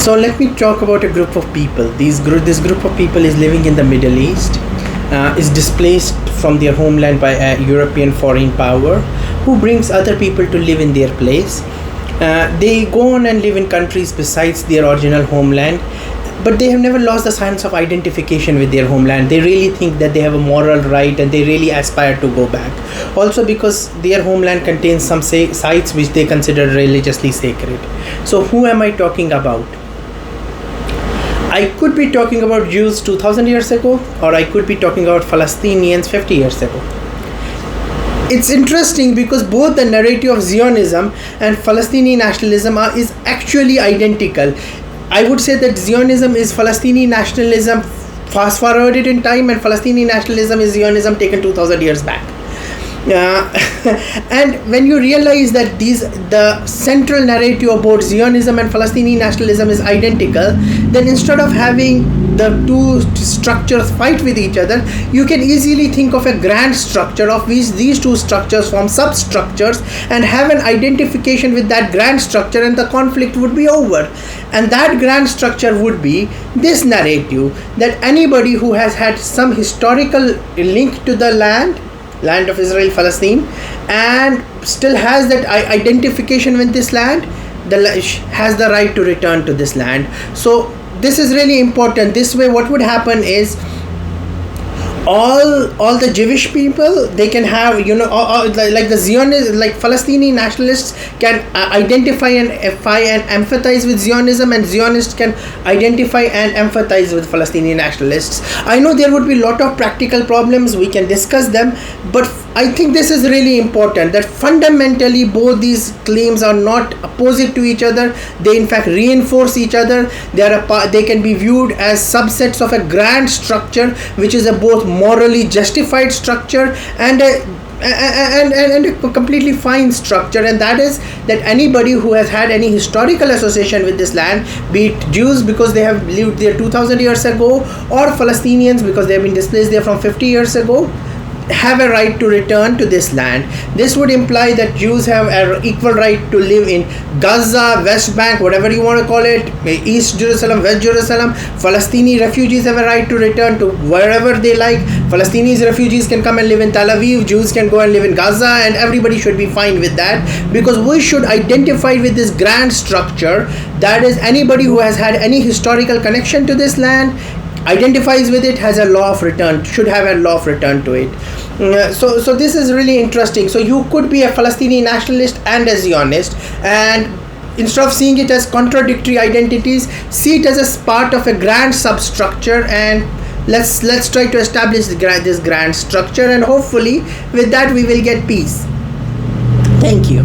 So let me talk about a group of people. This group of people is living in the Middle East, is displaced from their homeland by a European foreign power who brings other people to live in their place. They go on and live in countries besides their original homeland, but they have never lost the sense of identification with their homeland. They really think that they have a moral right and they really aspire to go back. Also because their homeland contains some sites which they consider religiously sacred. So who am I talking about? I could be talking about Jews 2000 years ago, or I could be talking about Palestinians 50 years ago. It's interesting because both the narrative of Zionism and Palestinian nationalism is actually identical. I would say that Zionism is Palestinian nationalism fast forwarded in time, and Palestinian nationalism is Zionism taken 2000 years back. And when you realize that the central narrative about Zionism and Palestinian nationalism is identical, then instead of having the two structures fight with each other, you can easily think of a grand structure of which these two structures form substructures and have an identification with that grand structure, and the conflict would be over. And that grand structure would be this narrative that anybody who has had some historical link to the land of Israel, Palestine, and still has that identification with this land, has the right to return to this land. So this is really important. This way what would happen is all the Jewish people, they can have, like the Zionists, like Palestinian nationalists can identify and empathize with Zionism, and Zionists can identify and empathize with Palestinian nationalists. I know there would be a lot of practical problems, we can discuss them, but I think this is really important, that fundamentally both these claims are not opposite to each other. They in fact reinforce each other. They can be viewed as subsets of a grand structure, which is a both morally justified structure and a completely fine structure, and that is that anybody who has had any historical association with this land, be it Jews because they have lived there 2000 years ago, or Palestinians because they have been displaced there from 50 years ago, have a right to return to this land. This would imply that Jews have an equal right to live in Gaza, West Bank, whatever you want to call it, East Jerusalem, West Jerusalem. Palestinian refugees have a right to return to wherever they like. Palestinian refugees can come and live in Tel Aviv, Jews can go and live in Gaza, and everybody should be fine with that, because we should identify with this grand structure. That is, anybody who has had any historical connection to this land, identifies with it, has a law of return, should have a law of return to it. So this is really interesting. So you could be a Palestinian nationalist and a Zionist, and instead of seeing it as contradictory identities, see it as a part of a grand substructure, and let's try to establish this grand structure, and hopefully with that we will get peace. Thank you.